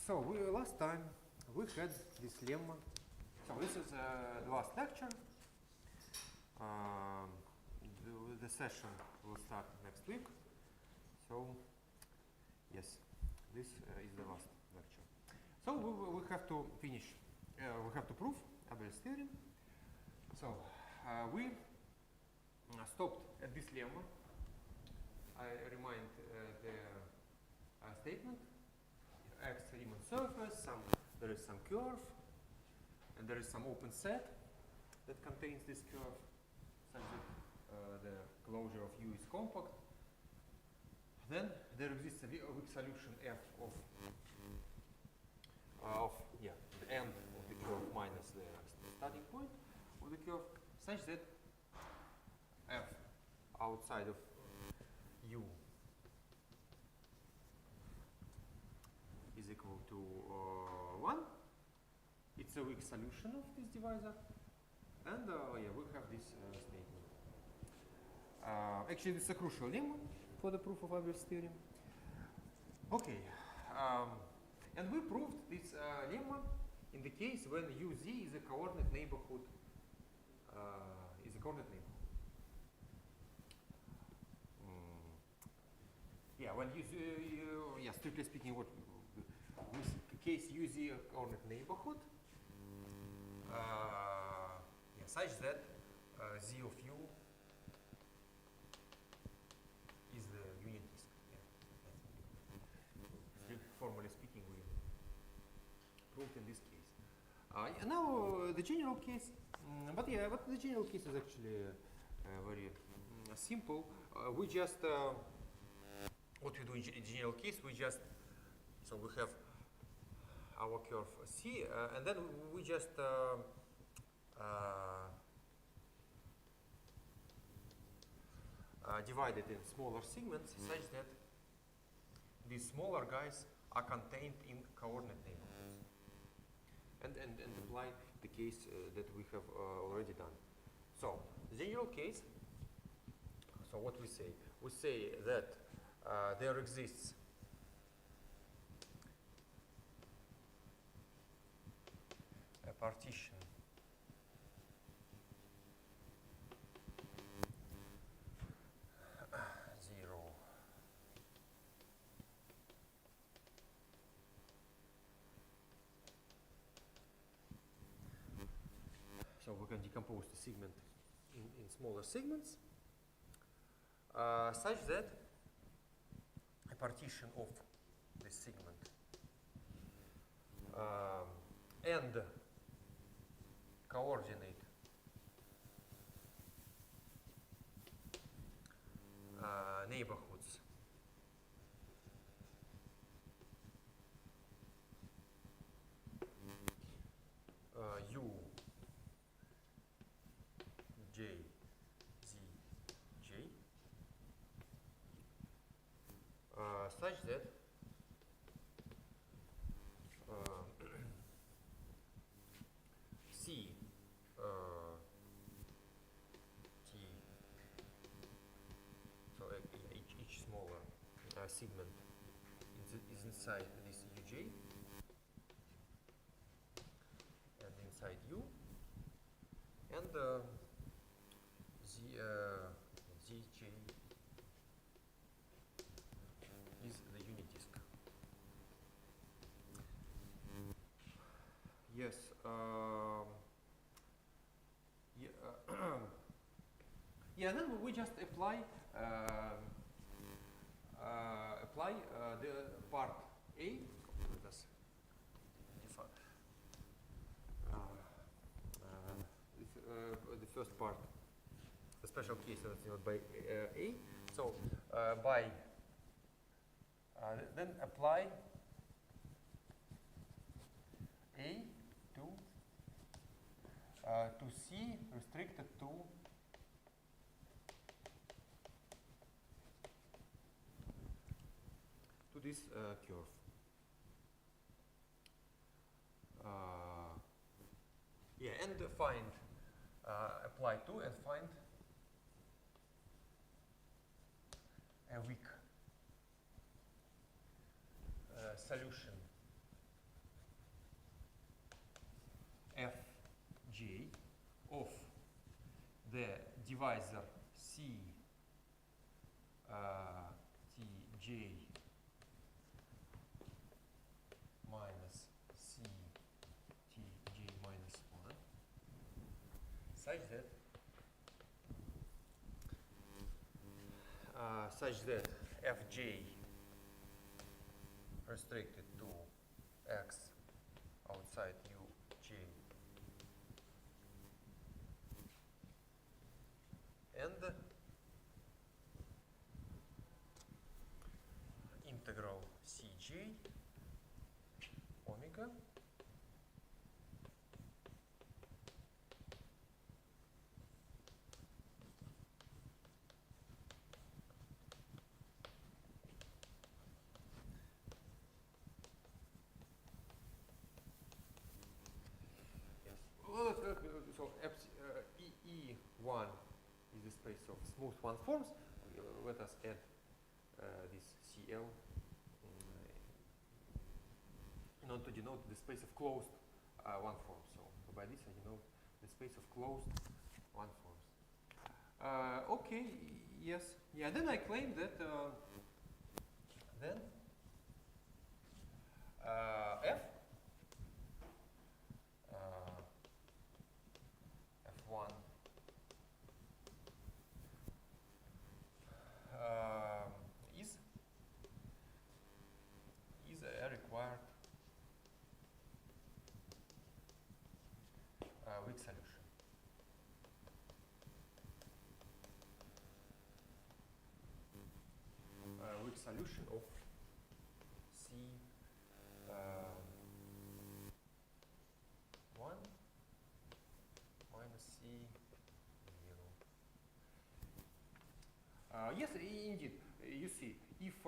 So last time we had this lemma. So this is the last lecture. The session will start next week. So yes, this is the last lecture. So we have to finish. We have to prove Abel's theorem. So we stopped at this lemma. I remind the statement. X Riemann surface, there is some curve, and there is some open set that contains this curve, such that the closure of U is compact. Then there exists a weak solution f of the end of the curve minus the starting point of the curve, such that f outside of U is equal to 1. It's a weak solution of this divisor. And we have this statement. Actually, this is a crucial lemma for the proof of Abel's theorem. Okay. And we proved this lemma in the case when UZ is a coordinate neighborhood. When strictly speaking, what with case UZ a coordinate neighborhood, such that Z of U is the unit disk. Formally speaking, we proved in this case. Now the general case, but the general case is actually very simple. We just what we do in general case, we have our curve C, and then we just divide it in smaller segments such that these smaller guys are contained in coordinate neighborhoods, and apply the case that we have already done. So the general case. So what we say? We say that there exists a partition zero so we can decompose the segment in smaller segments such that a partition of this segment and coordinate neighborhoods U, J, Z, J such that C T, so each smaller segment is inside this UJ and inside U, and ZJ is the unit disk. Yes. Then we just apply the part A. Let us the first part, the special case by A. So by then apply A to C restricted to this curve. And find apply to and find a weak solution the divisor C Tj minus C Tj minus 1 such that Fj restricted to x outside Uj and integral Cj omega so E1 is the space of smooth one forms. Let us add this CL in order to denote the space of closed one form. So by this I denote the space of closed one forms. Okay, yes, yeah. Then I claim that then F F1 is a required weak solution. Weak solution of C 1 minus C 0. Yes, indeed. You see, if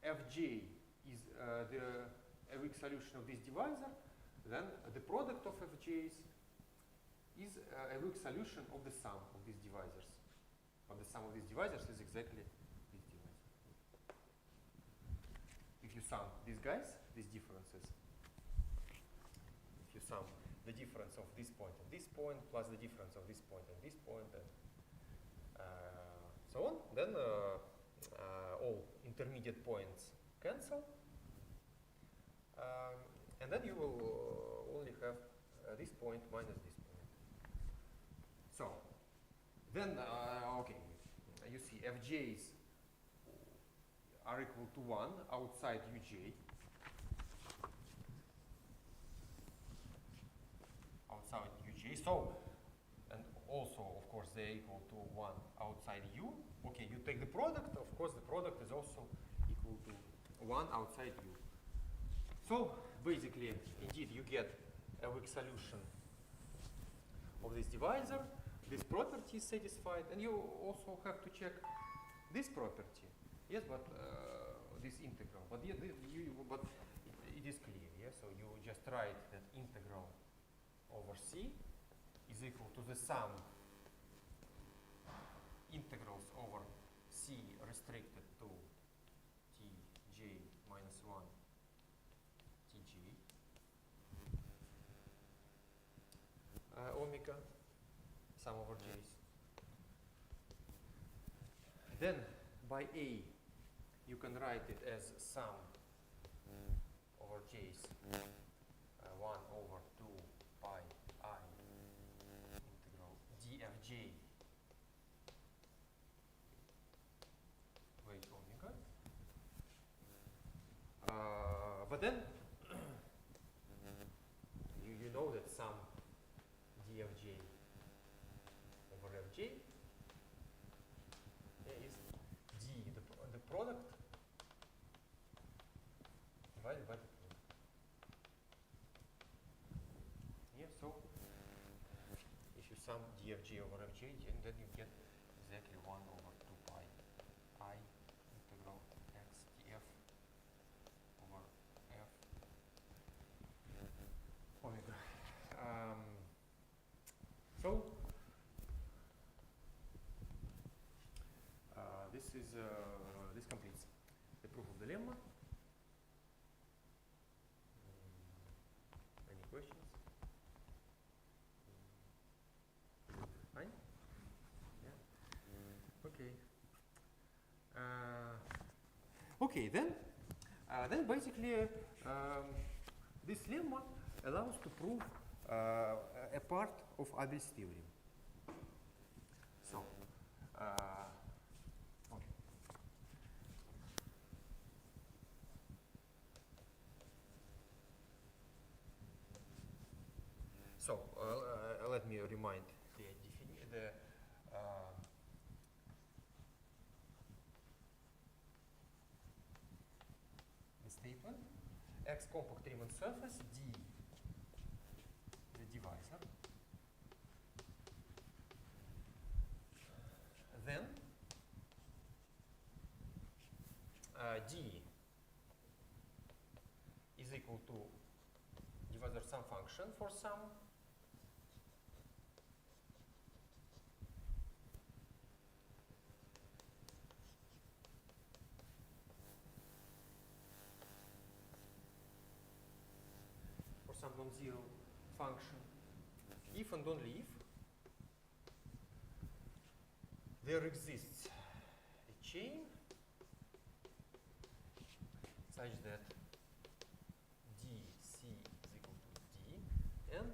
Fj is a weak solution of this divisor, then the product of Fj's is a weak solution of the sum of these divisors. But the sum of these divisors is exactly this divisor. If you sum these guys, these differences, if you sum the difference of this point and this point plus the difference of this point and this point and so on, then all intermediate points cancel, and then you will only have this point minus this point. So then, okay, you see Fj's are equal to 1 outside Uj. Outside Uj. So, and also, of course, they're equal to 1 outside U. Okay, you take the product. Of course, the product is also equal to 1 outside U. So, basically, indeed, you get a weak solution of this divisor. This property is satisfied, and you also have to check this property. Yes, but this integral. But yeah, but it is clear. Yeah, so you just write that integral over C is equal to the sum integrals over C restricted to Tj minus 1 Tg omega sum over J's. Then by A you can write it as sum over J's 1 over 2 pi I integral dfj weight omega. But then you know that sum dfj over fj is d, the product divided by the product. Yeah, so if you sum dfj over fj, then you get exactly 1 over 2 pi I integral x df over f omega. So this completes the proof of the lemma. Any questions? Fine. Okay, then basically this lemma allows to prove a part of Abel's theorem. So, okay. So let me remind the statement. X compact Riemann surface D, the divisor. Then D is equal to divisor some function for some non-zero function if and only if there exists a chain such that dc is equal to d and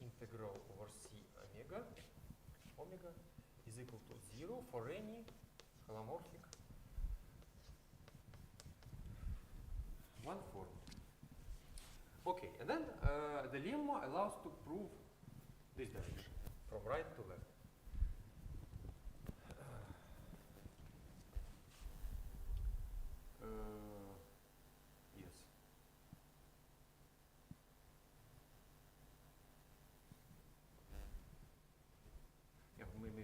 integral over c omega is equal to 0 for any holomorphic one form. Okay, and then the lemma allows to prove this direction from right to left. Yes. Yeah, maybe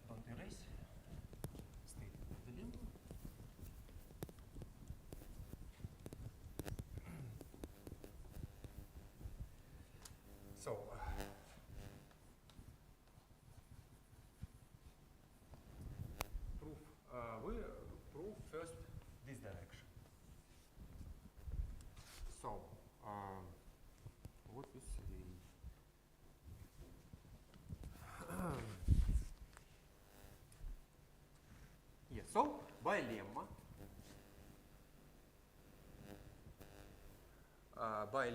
don't erase statement of the lemma. So, we prove first this direction. So, what is the yes? So, by lemma, by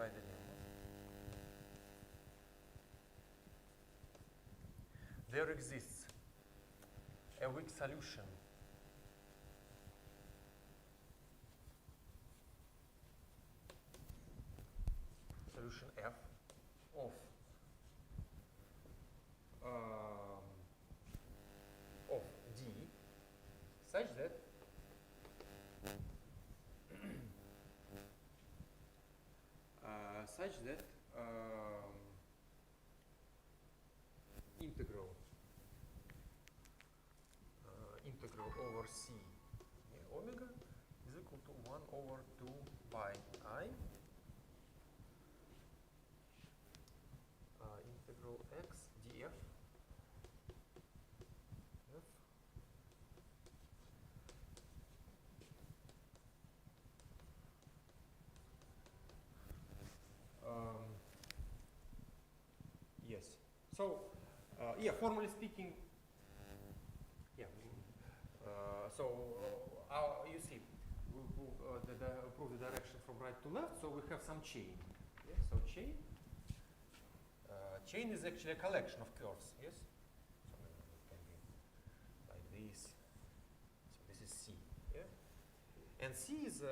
the lemma, there exists a weak solution F of D such that integral over C omega is equal to 1 over 2 pi I integral x df f yes. So yeah, formally speaking, yeah. You see, we prove the direction from right to left. So we have some chain. Yeah? So chain is actually a collection of curves. Yes. So it can be like this. So this is C. Yeah. And C is the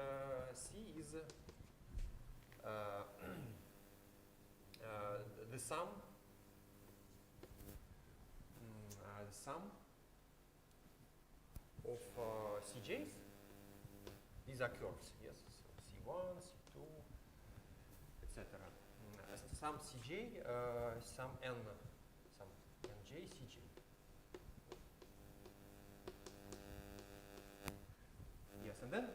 sum. The sum of CJs. These are curves, yes. So C1, C2, etc. Some CJ, some NJ, CJ. Yes, and then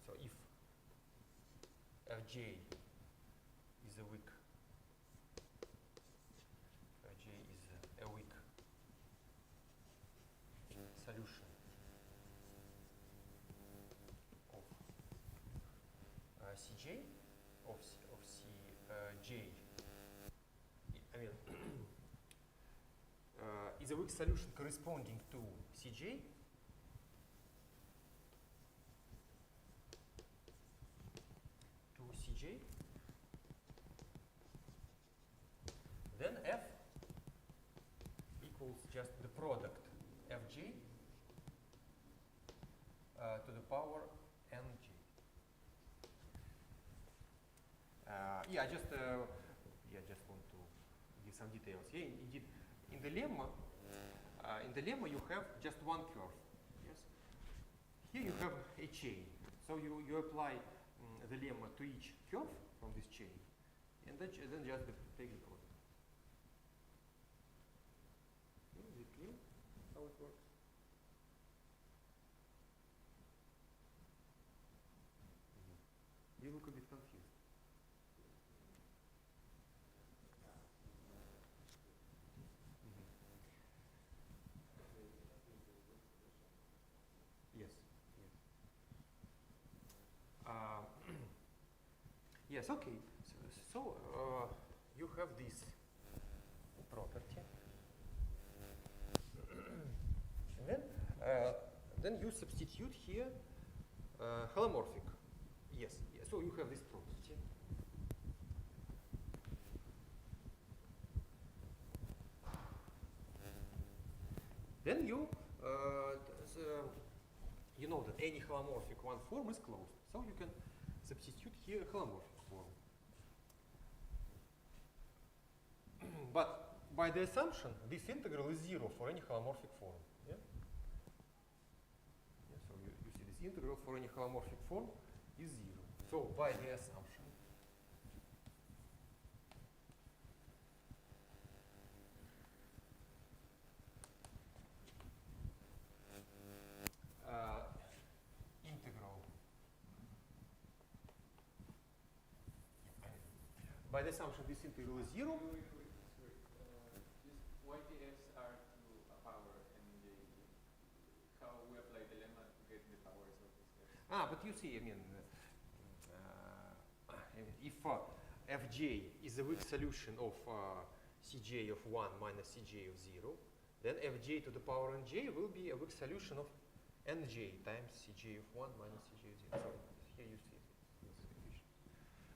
so if Fj is a weak solution of CJ, is a weak solution corresponding to Cj. Then F equals just the product Fj to the power Nj. Yeah, just want to give some details. Yeah, indeed, in the lemma you have just one curve. Yes. Here you have a chain. So you apply the lemma to each curve from this chain, and then just take the product. Is it clear how it works? You look a bit confused. Yes. Yes, okay. So you have this property, and then you substitute here holomorphic. Yes. So you have this property. Then you know that any holomorphic one form is closed. So you can substitute here a holomorphic form. But by the assumption, this integral is 0 for any holomorphic form. Yeah? So you see this integral for any holomorphic form is 0. So by the assumption, by the assumption this integral is 0. These YTFs are to a power, and how we apply the lemma to get the powers of these fs. But you see, I mean, if Fj is a weak solution of Cj of 1 minus Cj of 0, then Fj to the power Nj will be a weak solution of Nj times Cj of 1 minus Cj of 0. So here you see this condition.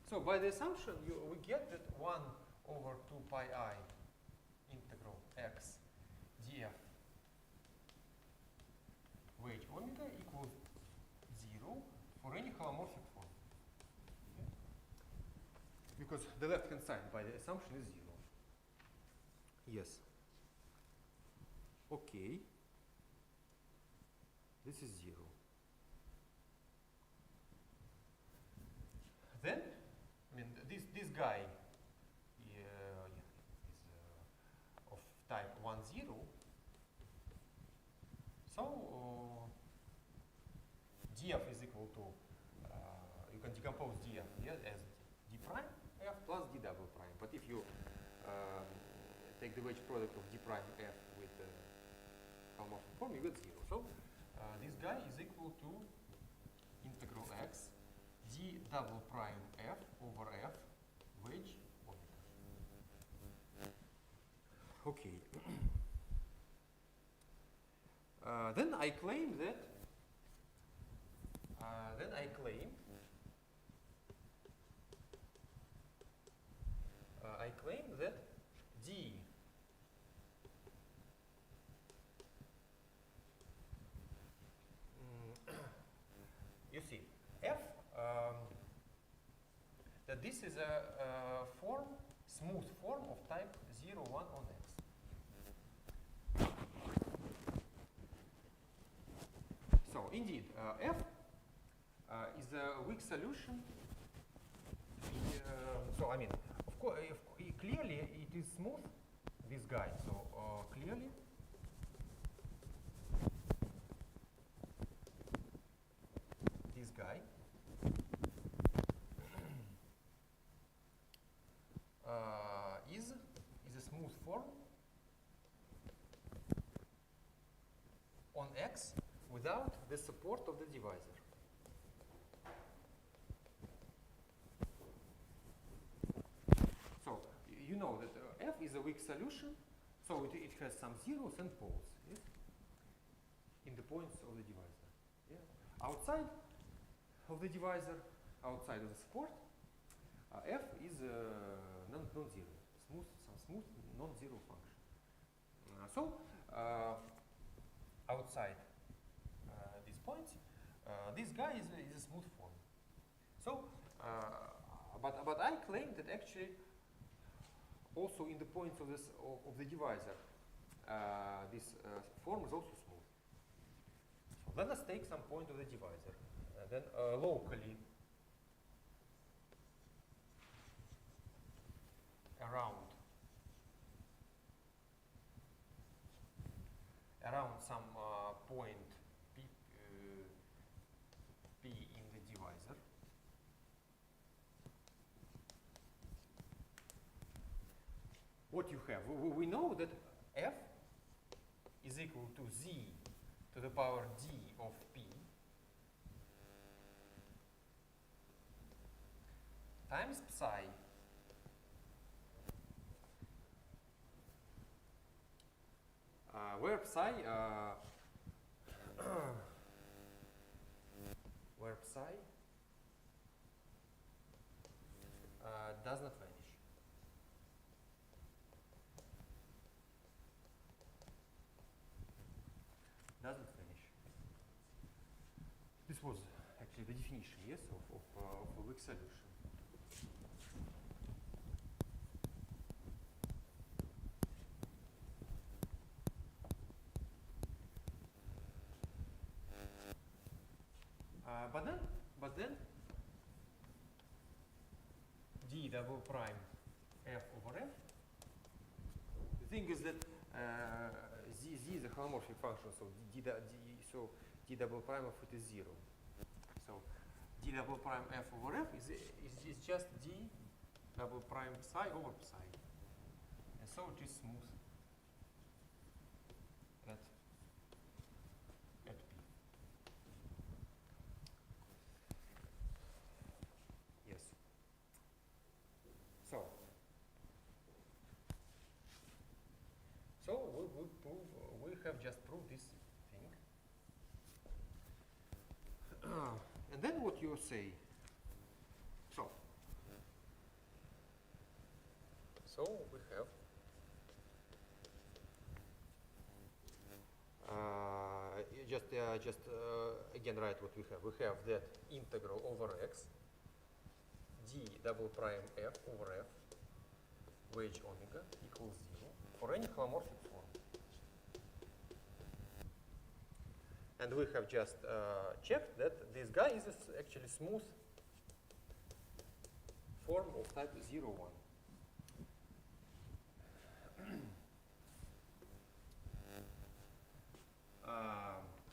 So by the assumption, we get that 1 over 2 pi I integral x df weight omega equals 0 for any holomorphic form. Okay. Because the left-hand side by the assumption is 0. Yes. Okay. This is 0. Then, I mean, this guy is of type 1, 0. So df is equal to, you can decompose df as d prime f plus d double prime. But if you take the wedge product of d prime f with the holomorphic form, you get 0. So this guy is equal to integral x d double prime f over f wedge omega. Okay. Then I claim that d you see f that this is a smooth form of type 0, 1 on x. So indeed, f is a weak solution. So I mean, of course, clearly it is smooth, this guy. So clearly, this guy is a smooth form on x without the support of the divisor. So you know that f is a weak solution So it has some zeros and poles, yes? In the points of the divisor. Yeah. Outside of the divisor, outside of the support, f is non-zero, some smooth non-zero function. Outside these points, this guy is a smooth form. So, but I claim that actually also in the points of the divisor, this form is also smooth. So let us take some point of the divisor, and then locally around some point P in the divisor. What you have? We know that f is equal to z to the power d of p times psi where psi does not vanish. Doesn't vanish. This was actually the definition, yes, of a weak solution. But then d double prime f over f. The thing is that z is a holomorphic function, so d double prime of it is 0. So d double prime f over f is just d double prime psi over psi, and so it is smooth at p. Yes. So we have just proved this thing. And then what you say? So we have just again write what we have. We have that integral over x d double prime f over f wedge omega equals 0 for any holomorphic form. And we have just checked that this guy is actually smooth form of type 0, 1.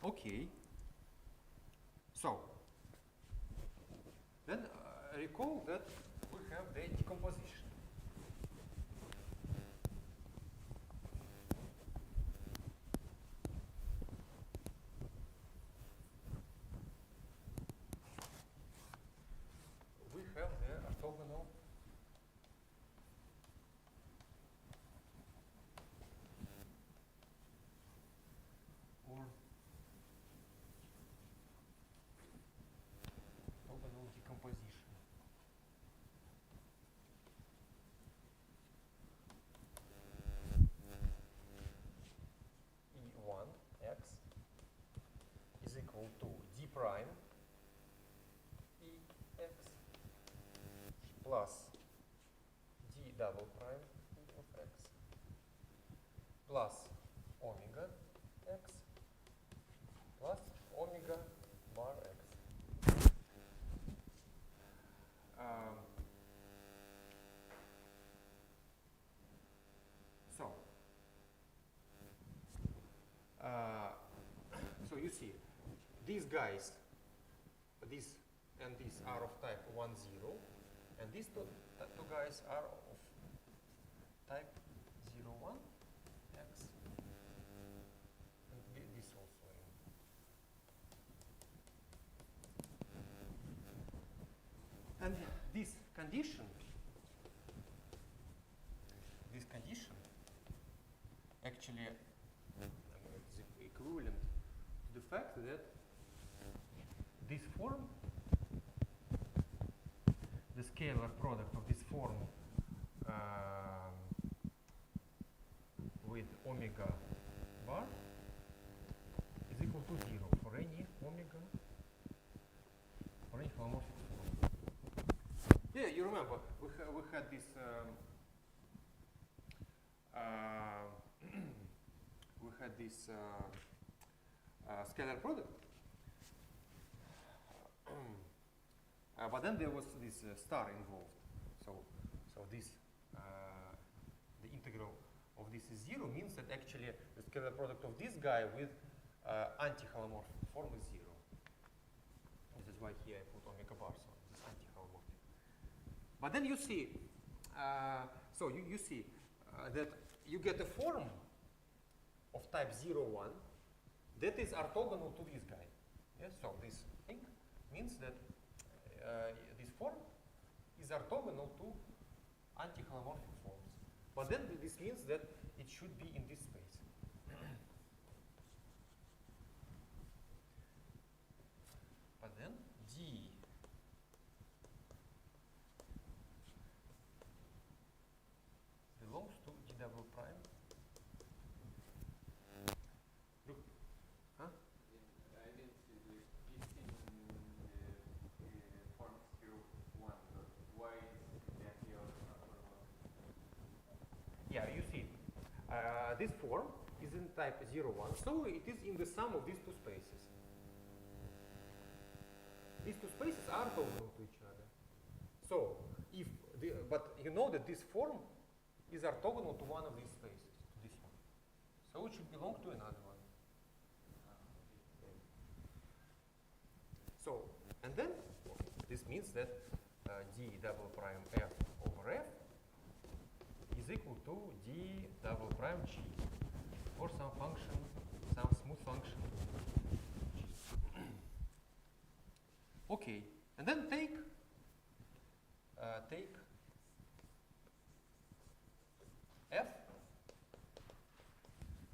Okay. So, then recall that we have the decomposition. We have the orthogonal or orthogonal decomposition. E1 x is equal to d prime ex plus d double prime of x plus omega x plus omega bar x. So you see, these guys, this and this are of type 1, 0, and these two guys are of type 0, 1, x, and this also. And this condition actually the equivalent to the fact that this form, the scalar product of this form with omega bar is equal to 0 for any omega, for any holomorphic form. Yeah, you remember we had this scalar product, but then there was this star involved. So this the integral of this is 0 means that actually the scalar product of this guy with anti-holomorphic form is 0. This is why here I put omega bar, so this is anti-holomorphic. But then you see, you see that you get a form of type 0, 1 that is orthogonal to this guy. Yes, so this thing means that this form is orthogonal to anti-holomorphic forms. But then this means that it should be in this space. But then D belongs to D double prime. Look, huh? I didn't see this. It's in the form 0, 1. Why is that the other orthogonal? Yeah, you see, this form is in type 0, 1, so it is in the sum of these two spaces. These two spaces are orthogonal to each other. So, but you know that this form is orthogonal to one of these spaces, to this one. So it should belong to another one. So, and then this means that D double prime F over F is equal to D double prime G for some function, some smooth function G. Okay, and then take F.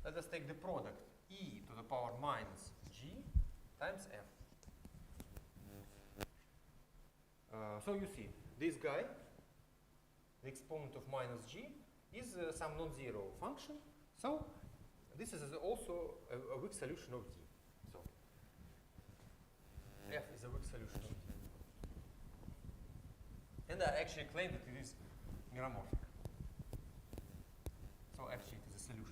Let us take the product e to the power minus G times F. So you see, this guy, the exponent of minus G, is some non-zero function. So this is also a weak solution of D. So F is a weak solution of D. And I actually claim that it is meromorphic. So actually it is a solution.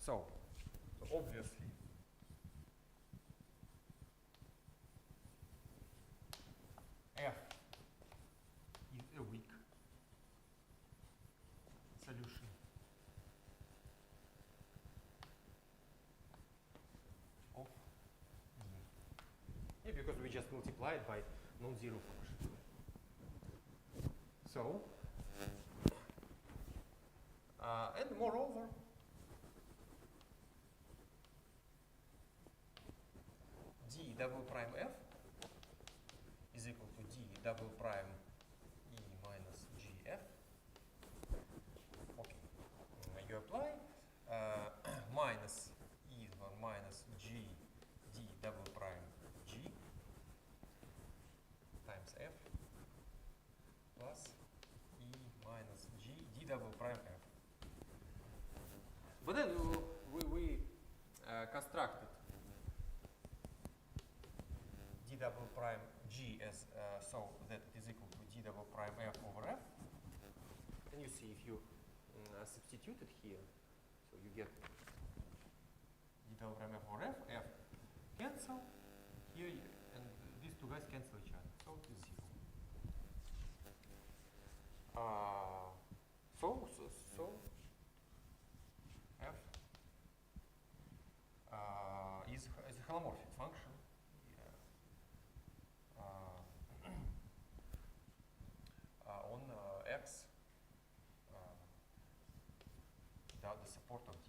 So obviously, F is a weak solution of E. Yeah, because we just multiplied by non-zero function. So, and moreover, D double prime F is equal to D double prime E minus GF. Okay, you apply minus E minus G D double prime G times F plus E minus G D double prime F. But then we constructed D double prime G as so that it is equal to D double prime F over F. And you see if you substitute it here, so you get D double prime F over F, F cancel here, and these two guys cancel each other, so it is 0. So F is a holomorphic function. On X, without the support of D.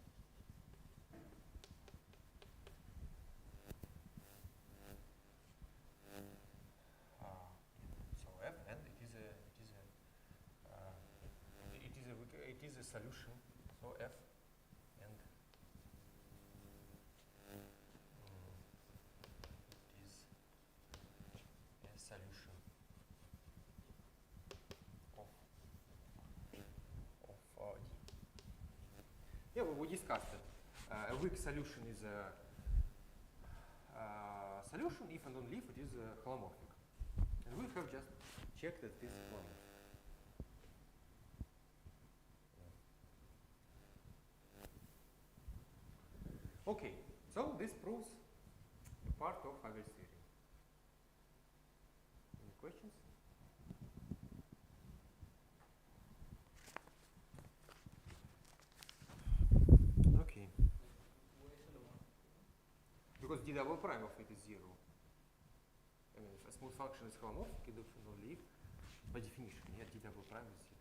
a solution. So F and it is a solution of D. Yeah, well, we discussed it. A weak solution is a solution if and only if it is holomorphic. And we have just checked that it is holomorphic. Okay, so this proves a part of Hagel's theory. Any questions? Okay. Because d double prime of it is 0. I mean, if a smooth function is holomorphic, it will only if, by definition, yeah, d double prime is 0.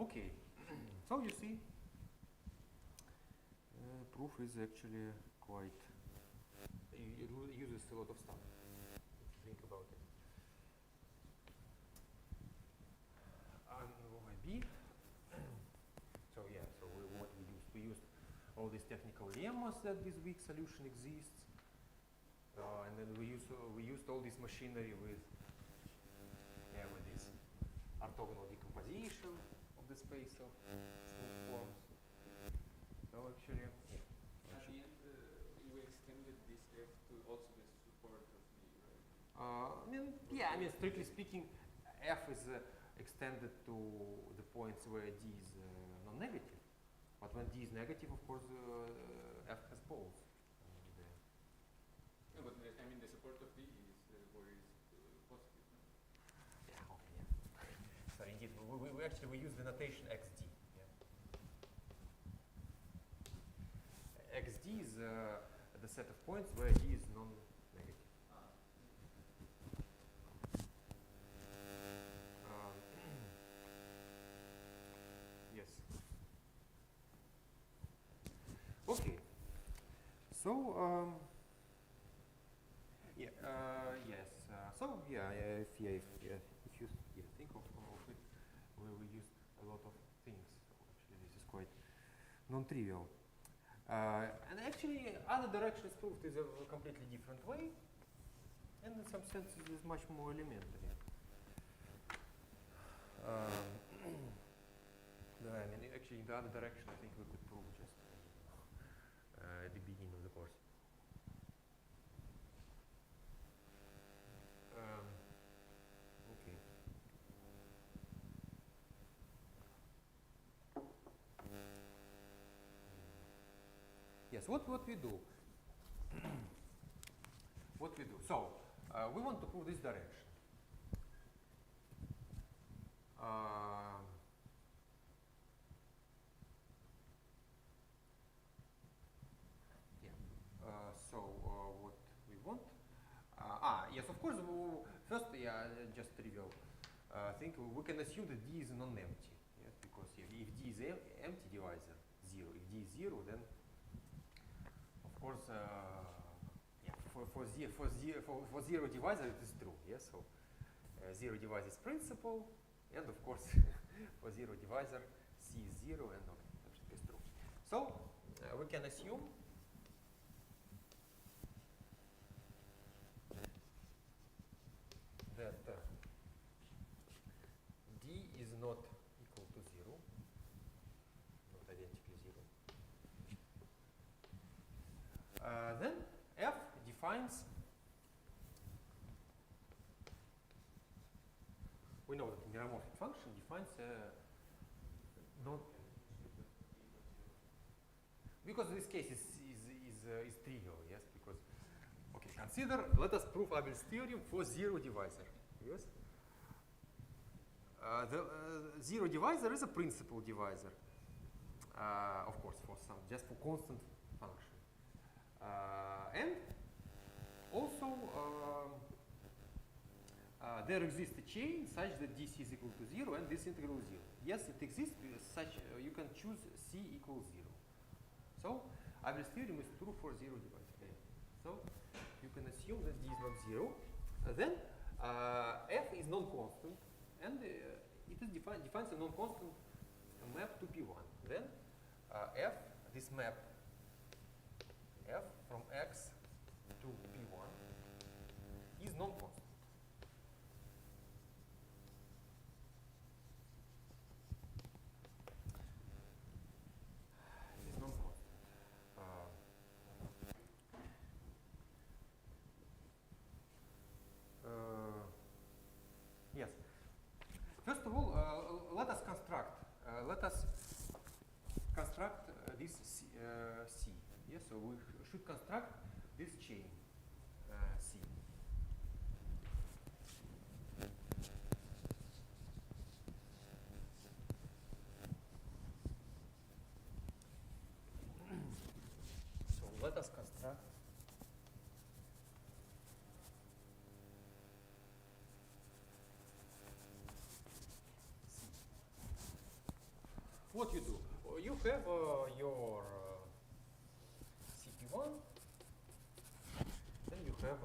Okay, so you see, proof is actually quite, it uses a lot of stuff, if you think about it. B. So yeah, so we used all these technical lemmas that this weak solution exists, and then we used all this machinery with this orthogonal decomposition of the space of smooth forms. So actually, yeah. At the end, we extended this F to also the support of D, right? I mean, strictly speaking, F is extended to the points where D is non-negative. But when D is negative, of course, F has poles. No, but I mean the support of D is where it's positive. No? Yeah, okay, yeah. So indeed, we actually use the notation XD. Yeah. XD is the set of points where D is non-negative. Yes. Okay. So yes. So if you think of it, we used a lot of things. So actually, this is quite non-trivial. And actually, other directions proved is a completely different way, and in some sense, it is much more elementary. I mean, actually, in the other direction, I think we could prove just at the beginning of the course. Okay. Yes, what we do? What we do? So, we want to prove this direction. What we want? Yes, of course. First, just trivial thing. We can assume that D is non-empty. Yes, because if D is empty divisor, 0. If D is 0, then of course, for 0 divisor it is true. Yes, so 0 divisor is principal, and of course for 0 divisor C is 0, and it is true. So we can assume that D is not equal to 0, not identically 0. Then F defines, we know that the rimomorphic function defines because this case is trivial, yes, because, okay, consider, let us prove Abel's theorem for 0 divisor, yes. The 0 divisor is a principal divisor, of course, just for constant function. And also, there exists a chain such that dc is equal to 0 and this integral is 0. Yes, it exists such, you can choose c equals 0. So, Abel's theorem is true for 0 divisor. So, you can assume that d is not 0. Then, f is non-constant, and it is defines a non-constant map to P1. Then f, this map f from x to P1 is non-constant. It is non-constant. Yes. First of all, let us construct this C. Yes, so we should construct this chain C. So let us construct C. What you do? You have your CP1, then you have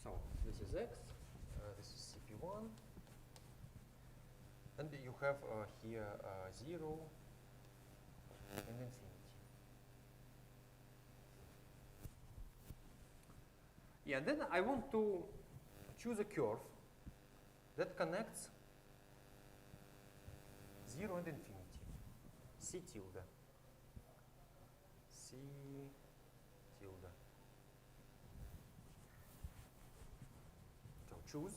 so this is X, this is CP1, and you have here 0 and infinity. Yeah, then I want to choose a curve that connects 0 and infinity, C tilde. C tilde. So choose.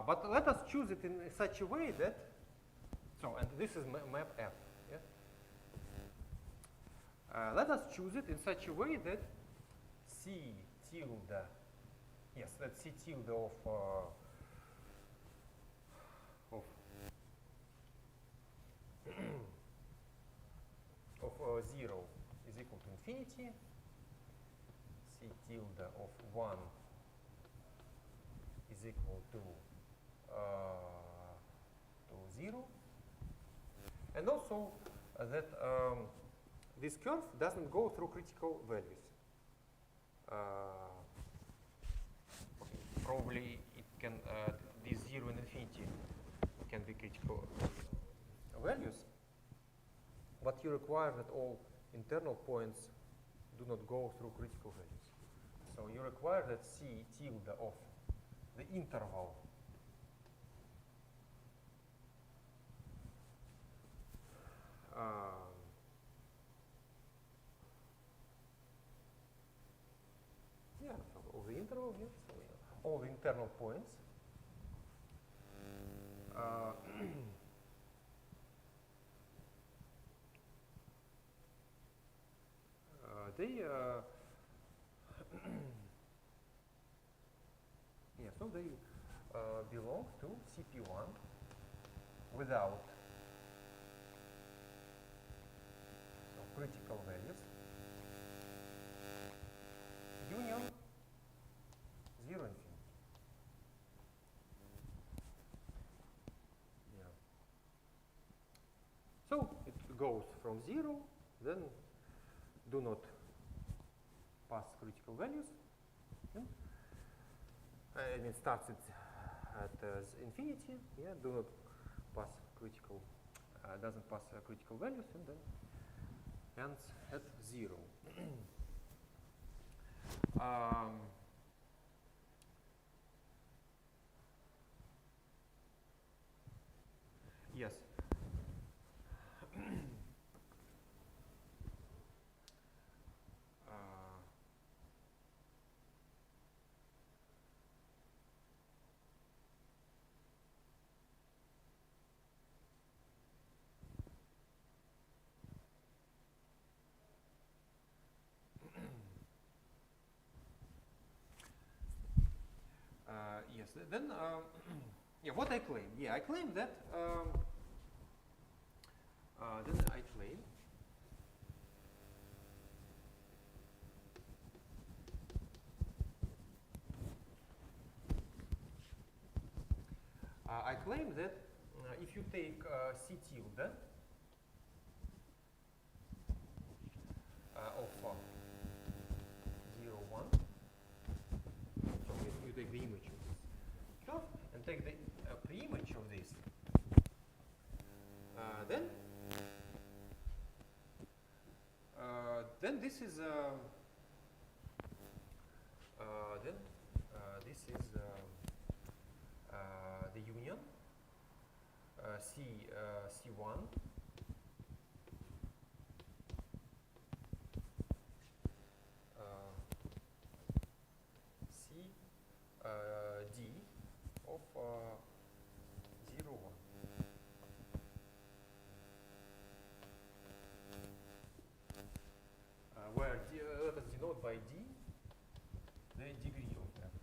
But let us choose it in such a way that, so, and this is map F. Yeah? Let us choose it in such a way that C tilde, yes, that C tilde of 0 is equal to infinity, C tilde of 1 is equal to 0, and also that this curve doesn't go through critical values. Probably it can, this 0 and infinity can be critical values, but you require that all internal points do not go through critical values. So you require that C tilde of the interval yeah, so all the interval, yes, so all the internal points they yeah, so they belong to CP1 without critical values, union 0 infinity. Yeah. So it goes from 0, then do not pass critical values. And it starts at infinity. Yeah, do not pass critical, doesn't pass critical values, and then ends at 0. Yes. Yes, then Yeah, what I claim? Yeah, I claim that. Then I claim. I claim that if you take C tilde of 0, 1, so you take the image of this curve and take the pre-image of this, then this is the union C1 C D of 0, 1. Where let us denote by D the degree of F.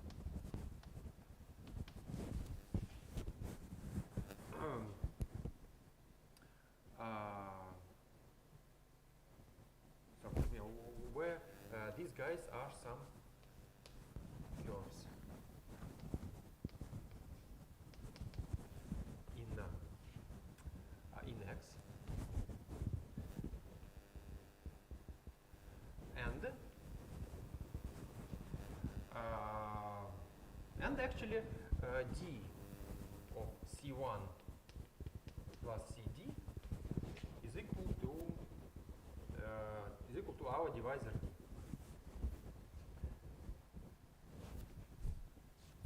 So where these guys are some curves in X, and actually D of C1 plus CD is equal to our divisor D.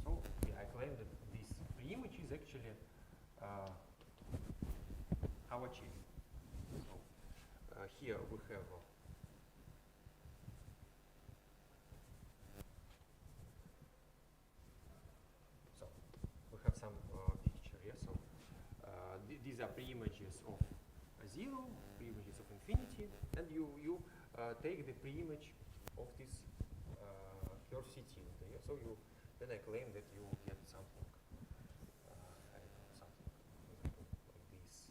So yeah, I claim that this pre-image is actually our chain. So here we have some picture here. So these are pre-images of 0, pre-images of infinity, and you take the pre-image of this curve C tilde. Yeah? So then I claim that you get something, I don't know, something like this.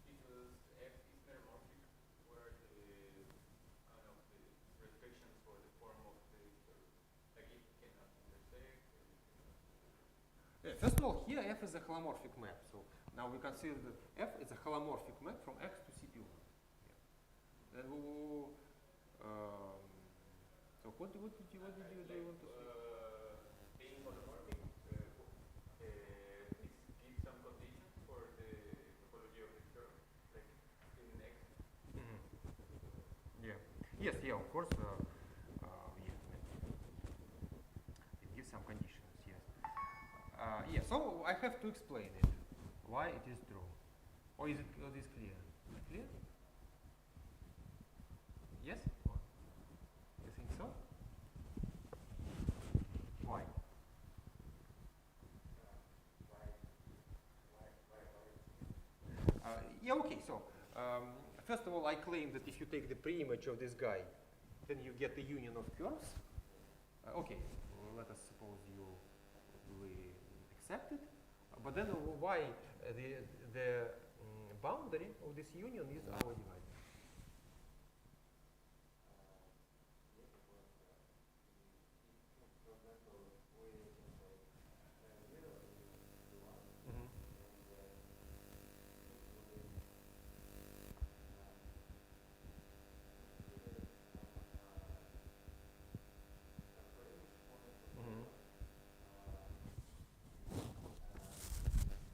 Because F is meromorphic, where the restrictions for the form of the curve, like it cannot intersect. Yeah, first of all, here F is a holomorphic map. So now we consider that F is a holomorphic map from X to C tilde. Yeah. Then so what did you want to say? Being holomorphic, this gives some conditions for the topology of the curve, like in X. Yeah. Yes. Yeah. Of course. Yeah. It gives some conditions. Yes. Yeah. So I have to explain it. Why it is true? Or is it clear? Clear? Yes. You think so? Why? Yeah. Okay. So first of all, I claim that if you take the pre-image of this guy, then you get the union of curves. Okay. Well, let us suppose we accept it. But then why the boundary of this union is our divisor?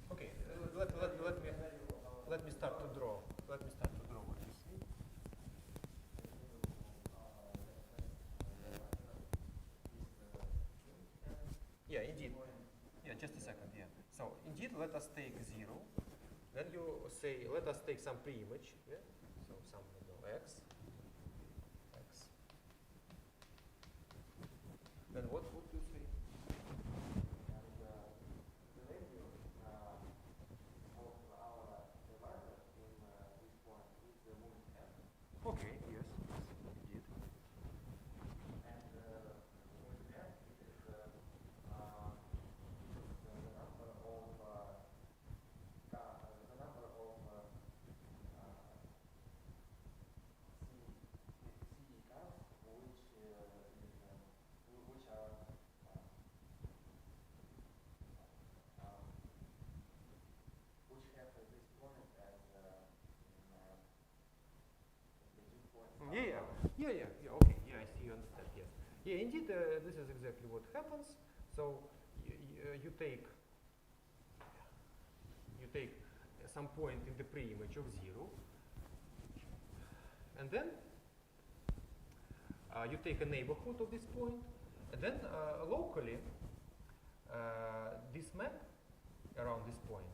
Okay, let me start to draw. Let me start to draw what you see. Yeah, indeed. Yeah, just a second. Yeah. So indeed, let us take 0. Then you say, let us take some pre-image. Yeah. So some x. Then what would you say? Okay, yes, indeed. Yeah, indeed, this is exactly what happens. So you take some point in the pre-image of 0, and then you take a neighborhood of this point, and then locally this map around this point,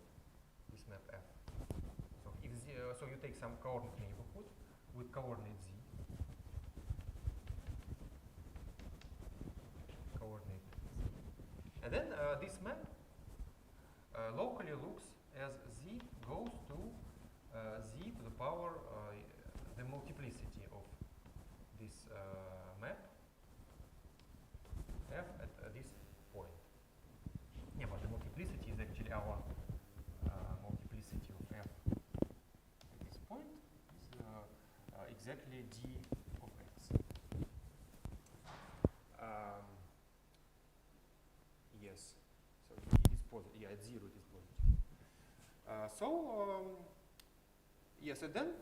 this map F. So so you take some coordinate neighborhood with coordinate z. And then this map locally looks as z goes to z to the power the multiplicity of this map f at this point. Yeah, but the multiplicity is actually our multiplicity of f at this point is exactly d of x. Yes, so it is positive. Yeah, at 0 it is positive. Yes, and then,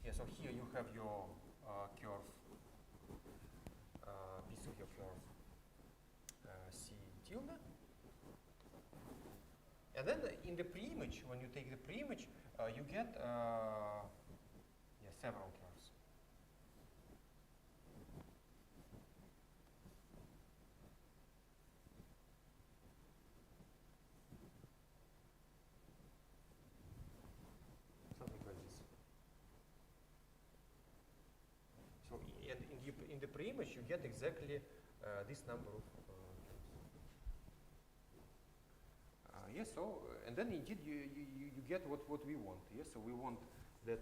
yeah, so here you have your curve, piece of your curve C tilde. And then in the pre-image, when you take the pre-image, you get several curves. In the pre-image, you get exactly this number of yes, so, and then indeed you get what we want. Yes, so we want that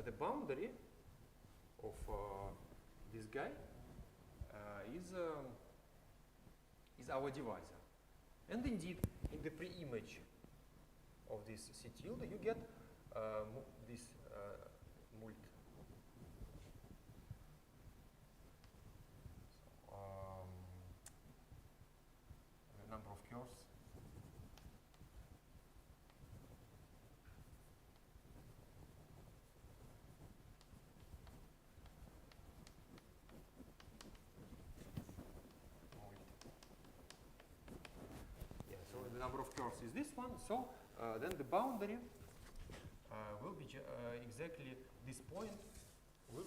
the boundary of this guy is our divisor. And indeed, in the pre-image of this C tilde, you get this mult. The number of curves. Yeah, so the number of curves is this one. So then the boundary will be exactly this point with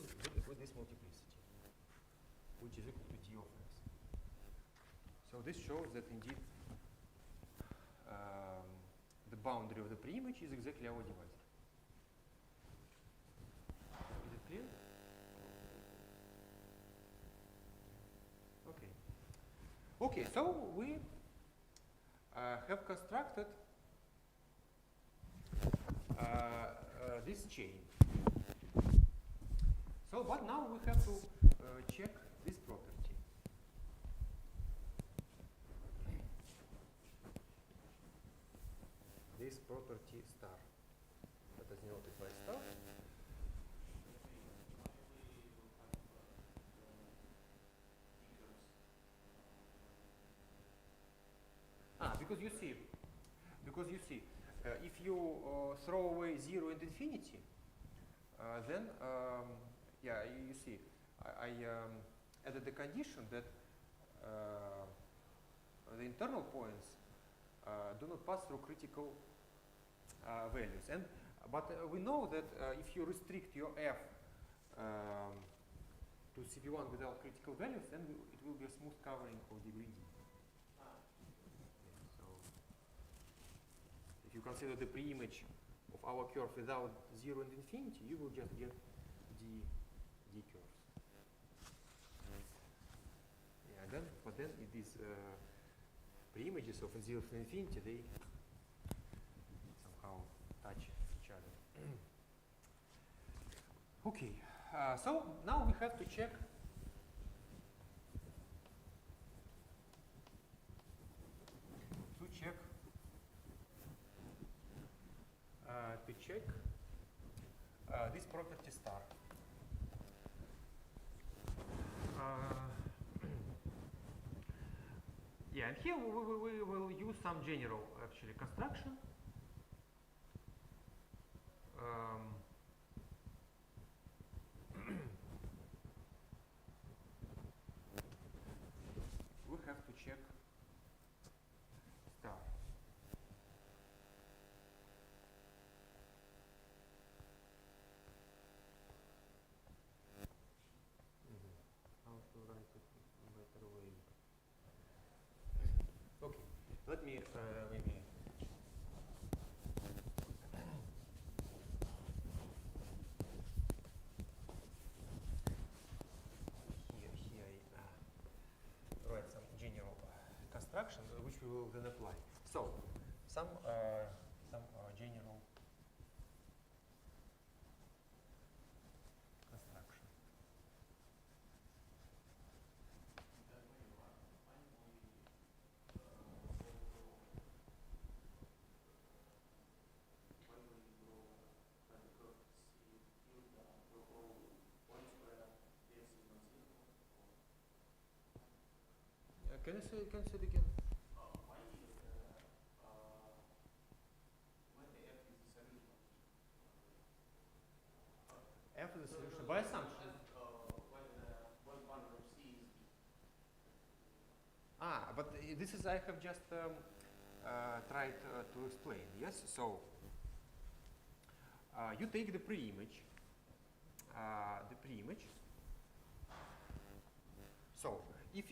this multiplicity, which is equal to d of x. So this shows that indeed the boundary of the pre-image is exactly our divisor. Is it clear? Okay. Okay, so we have constructed this chain. So, but now we have to check this property. This property star, that is denoted by star. Because you see, if you throw away 0 and infinity, then yeah, you see, I added the condition that the internal points do not pass through critical values. But we know that if you restrict your f to CP1 without critical values, then it will be a smooth covering of degree d. So if you consider the pre-image of our curve without 0 and infinity, you will just get d curves. Yeah, but then these pre-images of 0 and infinity, they somehow touch each other. Okay, so now we have to check this property star. Yeah, and here we will use some general actually construction. let me maybe. Here I write some general construction which we will then apply. So some general construction. Can you say it again? F is the solution by assumption. But this is I have just tried to explain. Yes, so you take the pre-image. So if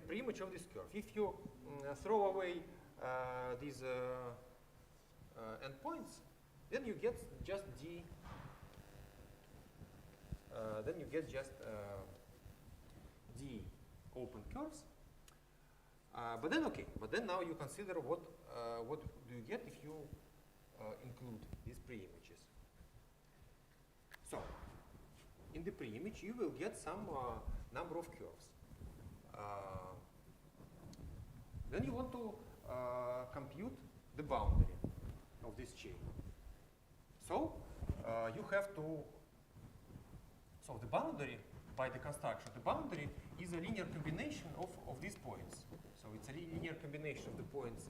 pre-image of this curve, if you throw away these endpoints, then you get just D. Then you get just D open curves. But then now you consider what do you get if you include these pre-images. So in the pre-image you will get some number of curves. Then you want to compute the boundary of this chain. So you have to. So the boundary by the construction, the boundary is a linear combination of these points. So it's a linear combination of the points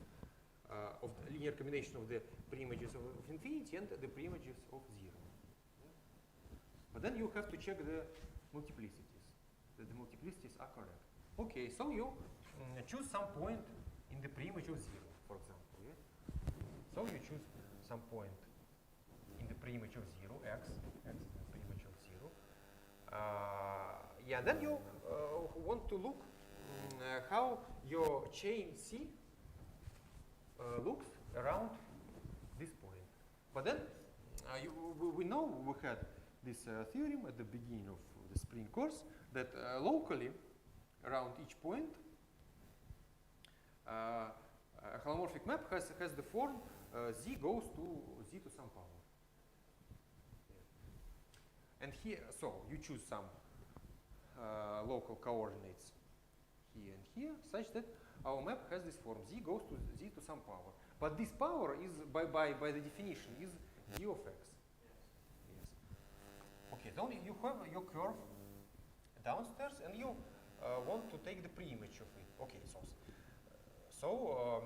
of the linear combination of the pre-images of infinity and the pre-images of 0. But then you have to check the multiplicities, that the multiplicities are correct. Okay, so you choose some point in the pre-image of 0, for example. Yeah? So you choose some point in the pre-image of 0, x is the pre-image of 0. Then you want to look how your chain C looks around this point. But then we know we had this theorem at the beginning of the spring course that locally around each point a holomorphic map has the form z goes to z to some power. And here, so you choose some local coordinates here and here, such that our map has this form z goes to z to some power. But this power is by the definition is g of x. Yes. Okay, then you have your curve downstairs, and you want to take the pre-image of it. Okay, so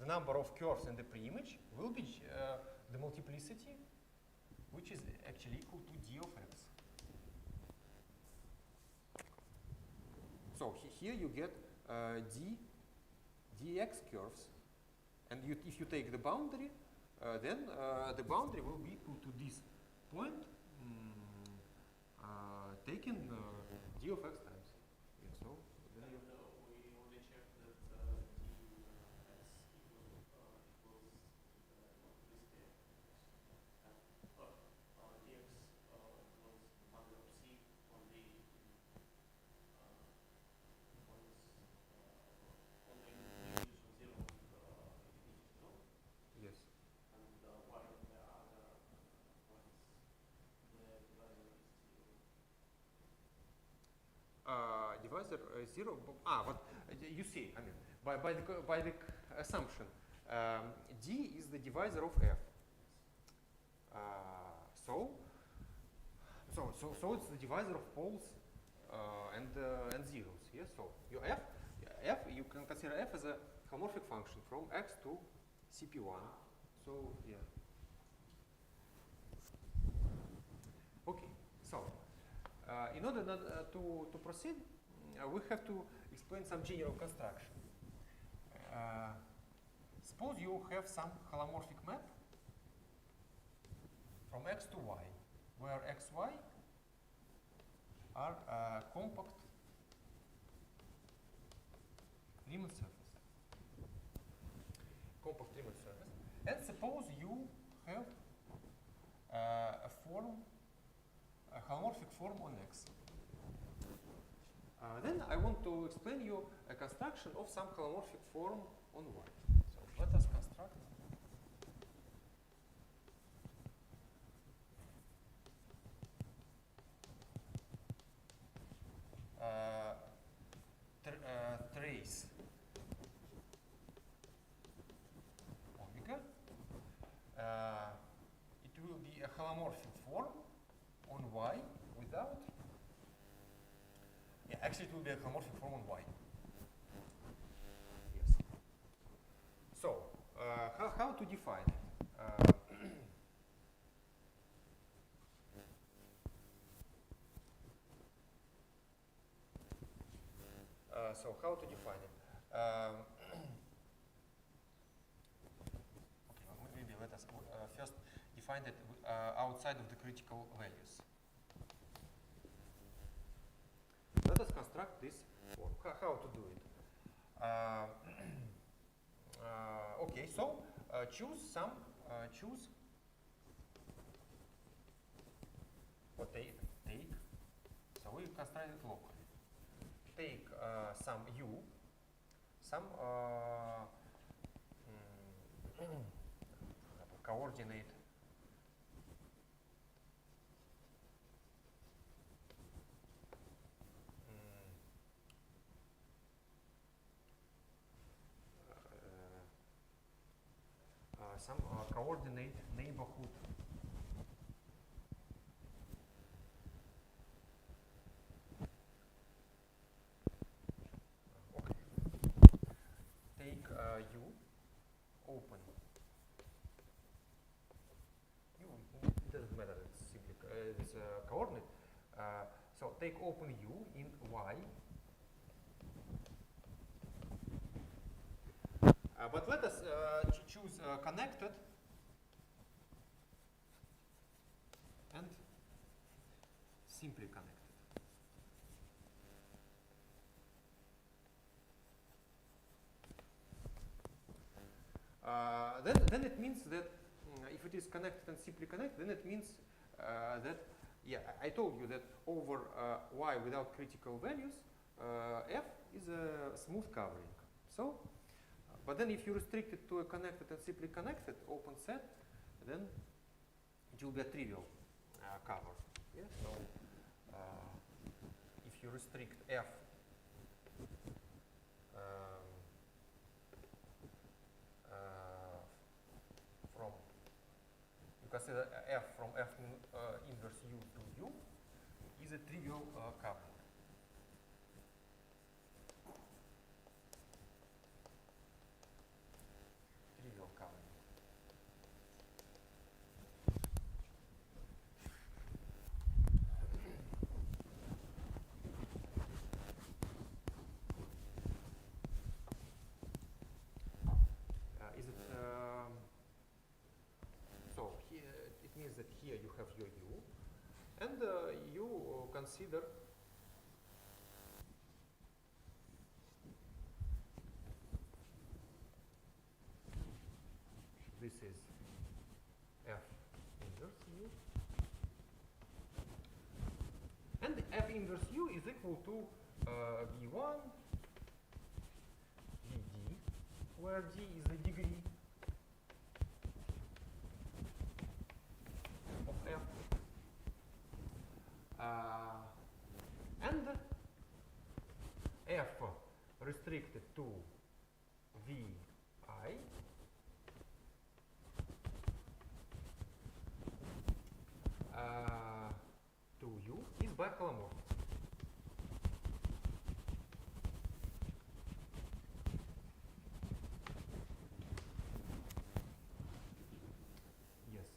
the number of curves in the pre-image will be the multiplicity, which is actually equal to d of x. So here you get dx curves, and if you take the boundary, then the boundary will be equal to this point taken d of x times. Yeah, so then you we only check that d of x equals multiplicity. Dx equals mother of c on the yes. And what are the other points? The divisor is 0. Divisor 0. But you see, I mean, by the assumption, d is the divisor of f. So it's the divisor of poles and zeros. Yes. So your f you can consider f as a holomorphic function from x to cp1. So yeah. Okay. So in order to proceed, we have to explain some general construction. Suppose you have some holomorphic map from x to y, where x, y are compact Riemann surface. suppose you have a holomorphic form on X. Then I want to explain you a construction of some holomorphic form on Y. So let us construct trace omega. It will be a holomorphic form on Y without. Yeah, actually it will be a holomorphic form on Y. Yes. So how to define it? So how to define it? Okay, maybe let us first define it outside of the critical values. Let us construct this form. How to do it? Okay, so choose or take. So we construct it locally. Take some u, some coordinate coordinate neighborhood U open. It doesn't matter. It's simply it's a coordinate. So take open U in Y. But let us choose connected and simply connected. Then it means that if it is connected and simply connected, then it means that, yeah, I told you that over Y without critical values, F is a smooth covering. So, but then if you restrict it to a connected and simply connected open set, then it will be a trivial cover. Yeah? So, if you restrict F from, you consider F from F inverse U to U is a trivial covering. Trivial covering. So here it means that here you have your U, and you consider this is F inverse U, and F inverse U is equal to V1 Vd, where D is the degree of F, and F restricted to Vi to U is biholomorphic. Yes.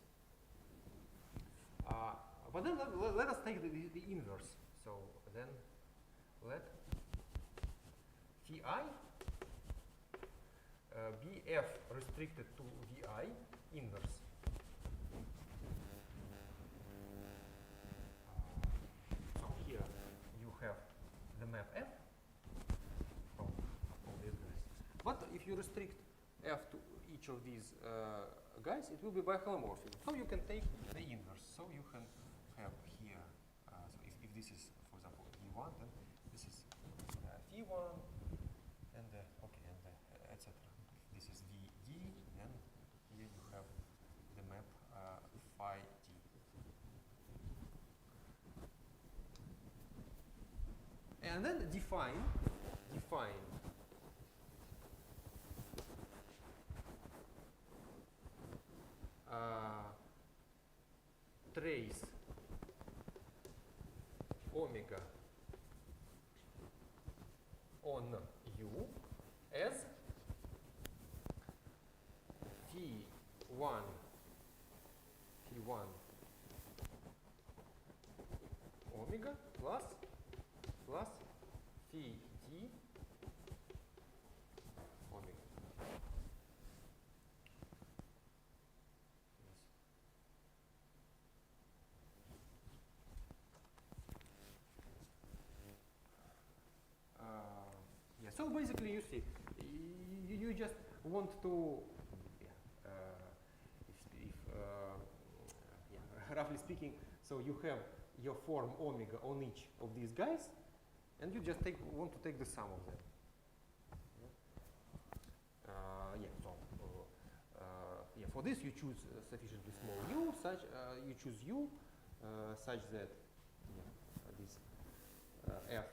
But then let us take the inverse. So then let Ti be F restricted to Vi inverse. So here you have the map F from all these guys. But if you restrict F to each each of these guys, it will be by holomorphism. So you can take the inverse. So you can have here, so if this is, for example, V1, then this is T1, and okay, and etc. This is VD, and here you have the map phi T. And then define trace omega on U as T1 omega plus phi d omega. Yeah, so basically you see, you just want to, roughly speaking, so you have your form omega on each of these guys, and you just want to take the sum of them. For this you choose sufficiently small u, you choose u such that this f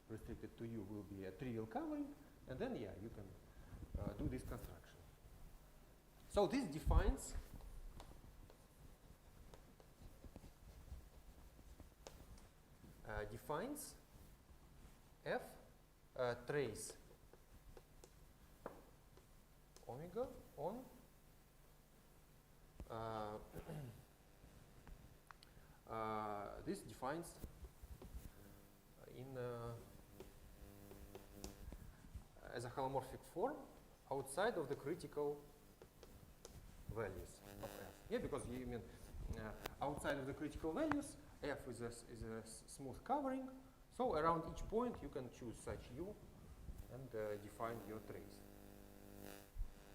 restricted to u will be a trivial covering, and then you can do this construction. So this defines f trace omega on this defines as a holomorphic form outside of the critical values of f. Yeah, because you mean outside of the critical values, f is a smooth covering. So around each point you can choose such u and define your trace.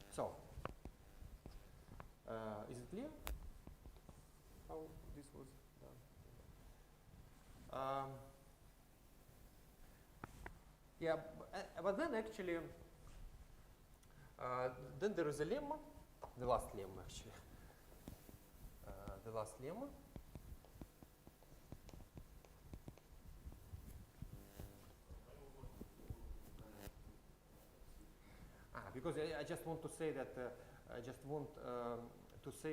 So is it clear how this was done? But then actually, then there is a lemma, the last lemma actually. The last lemma. Because I just want to say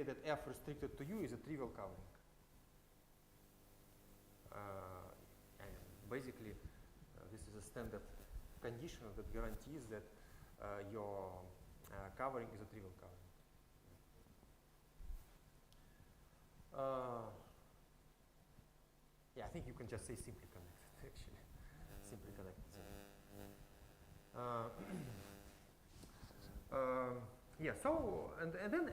that f restricted to u is a trivial covering. And basically, this is a standard condition that guarantees that your covering is a trivial covering. I think you can just say simply connected, actually. Simply connected. So and then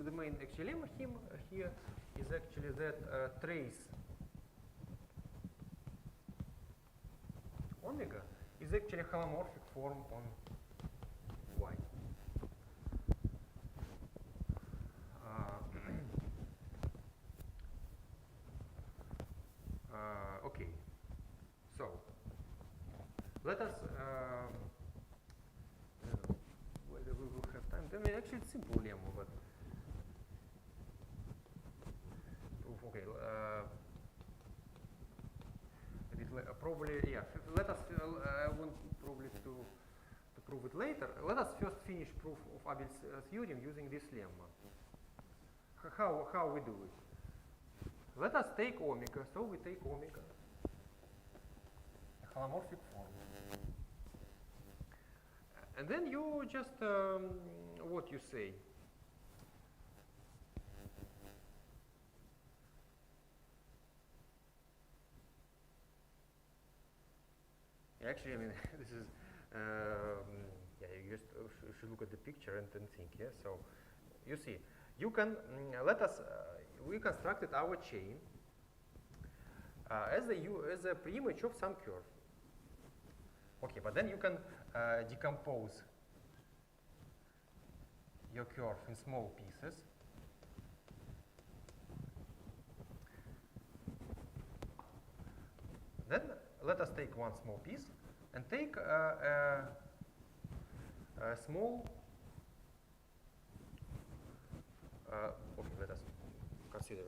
the main actually lemma here is actually that trace omega is actually a holomorphic form on Y. Okay, so let us. Whether we will have time. I mean, actually, it's simple lemma, but okay. Probably, let us. I want probably to prove it later. Let us first finish proof of Abel's theorem using this lemma. How we do it? Let us take omega. So we take omega, a holomorphic form. And then you just, what you say. Actually, I mean, this is, you just should look at the picture and think, So, you see, you can, we constructed our chain as a preimage of some curve. Okay, but then you can decompose your curve in small pieces. Then let us take one small piece and take a small. Okay, let us consider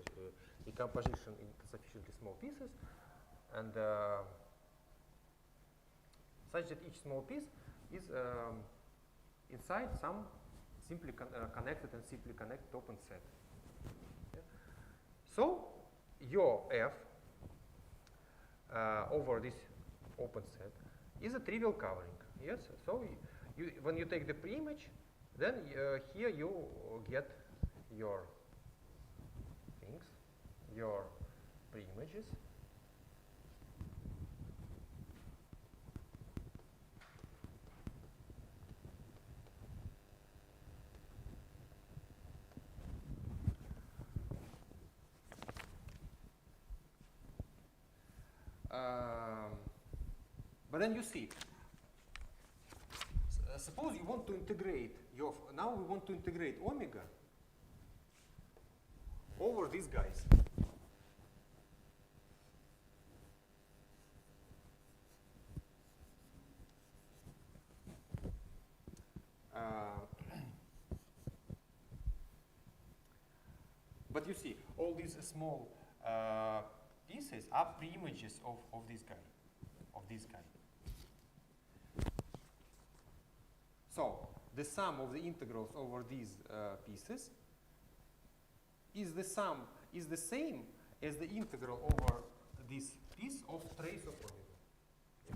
decomposition in sufficiently small pieces, and such that each small piece is inside some simply connected and simply connected open set. Yeah. So your F over this open set is a trivial covering. Yes. So when you take the preimage, then here you get your things, your preimages. But then you see, suppose you want to integrate your, now we want to integrate omega over these guys. But you see, all these small pieces are preimages of this guy, So the sum of the integrals over these pieces is the same as the integral over this piece of trace of omega.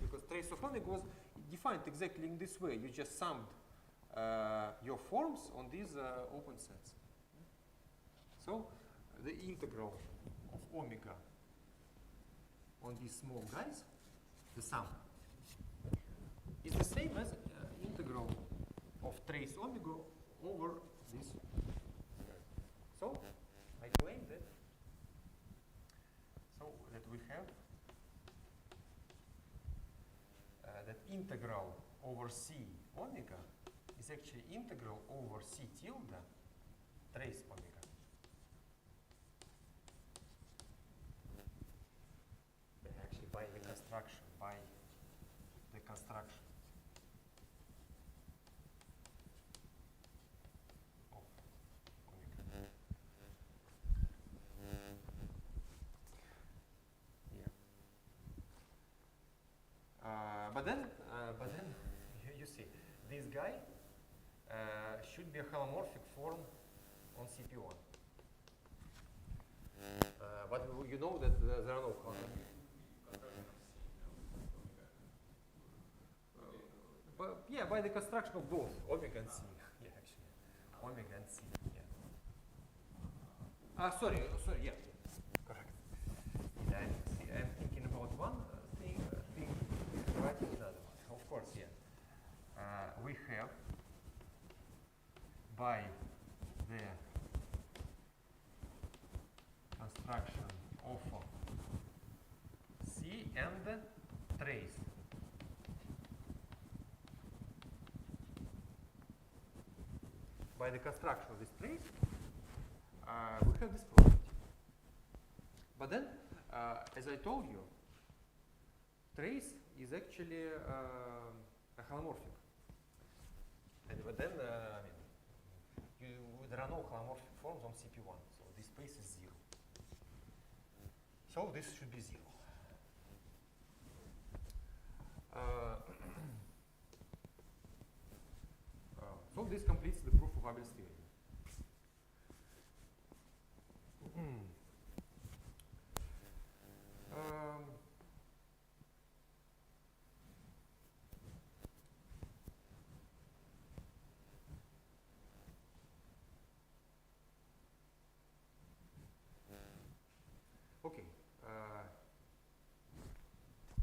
Because trace of omega was defined exactly in this way. You just summed your forms on these open sets. So the integral of omega on these small guys, the sum, is the same as integral of trace omega over this. So I claim that we have that integral over C omega is actually integral over C tilde trace omega. Actually, by the construction of omega. Yeah. But then you see, this guy should be a holomorphic form on CP1. But you know that there are no holomorphic. Yeah, by the construction of both omega and C. Yeah, actually, omega and C. Yeah. Sorry. Yeah, correct. Yeah, I'm thinking about one thing, writing another one. Of course, yeah. We have by the construction of C and trace. By the construction of this trace, we have this property. But then, as I told you, trace is actually a holomorphic. But then, there are no holomorphic forms on CP1, so this space is 0. So this should be 0. So this completes the proof of Abel's theorem. Okay.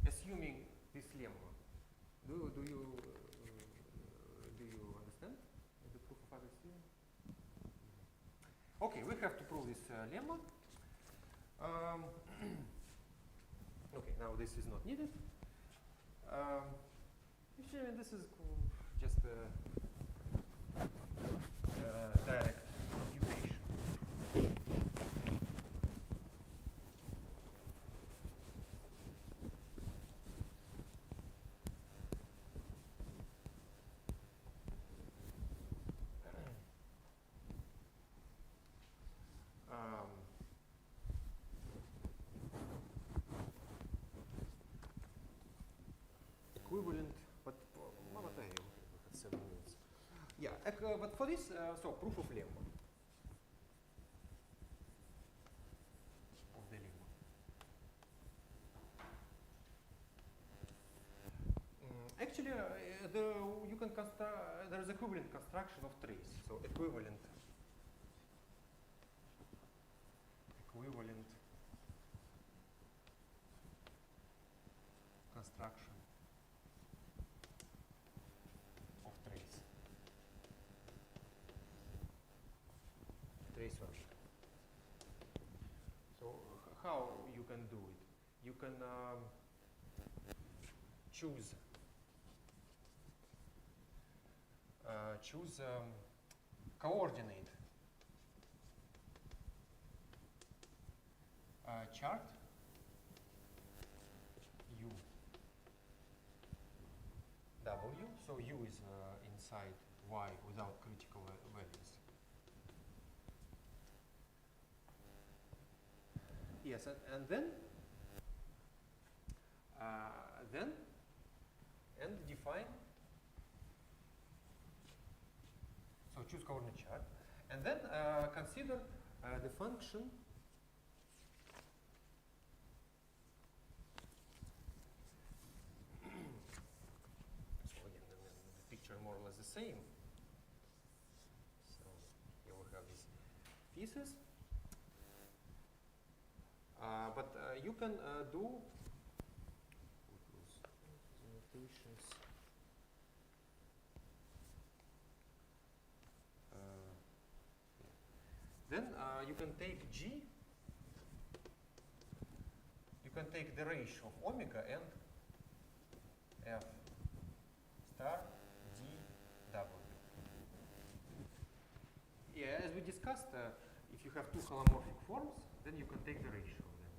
Assuming this lemma, do you understand the proof of Abel's theorem? Okay, we have to prove this lemma. Okay, now this is not needed. Actually, this is just but for this, so proof of lemma. Of the lemma. Actually, you can construct. There is equivalent construction of trace. So equivalent construction of trace. Trace function. So how you can do it? You can choose coordinate chart U W. So U is inside Y without critical values. Yes, and then define. So choose coordinate chart, and then consider the function so again the picture more or less the same. So here we have this thesis, but you can do notations. Then you can take G, you can take the ratio of omega and F star D W. Yeah, as we discussed, if you have two holomorphic forms, then you can take the ratio of them.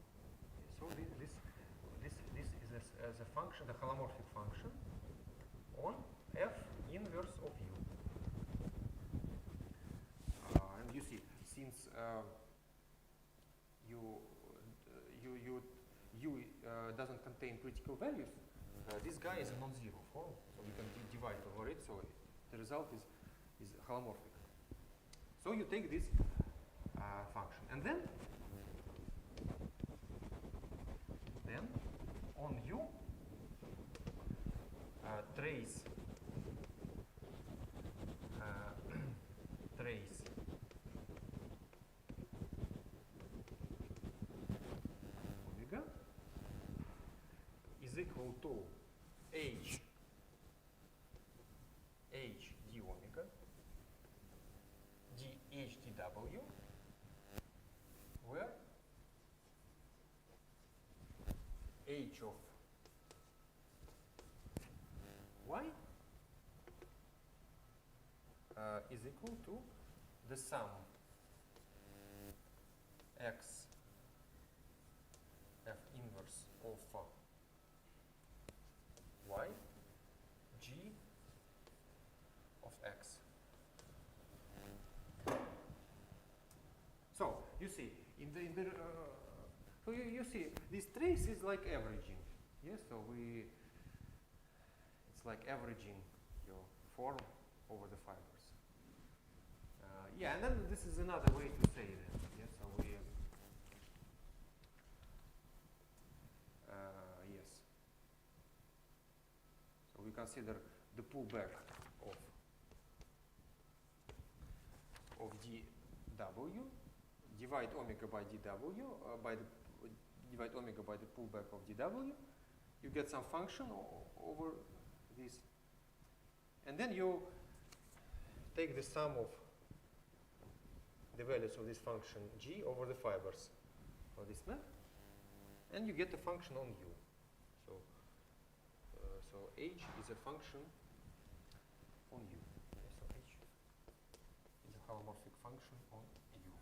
So this is as a function, the holomorphic function on F inverse of U. And you see, since U doesn't contain critical values, this guy is a non-zero form, so we can divide over it. So the result is holomorphic. So you take this function, and then on U trace omega is equal to H d omega d H dW, where H of Y is equal to the sum X F inverse of Y G of X. So you see so you see this trace is like averaging. Yes, so it's like averaging your form over the fibers. Yeah, and then this is another way to say that. Yes, so yes. So we consider the pullback of dW, divide omega by dW divide omega by the pullback of dW. You get some function over this, and then you take the sum of the values of this function G over the fibers of this map, and you get a function on U. So so H is a function on U. Okay, so H is a holomorphic function on U.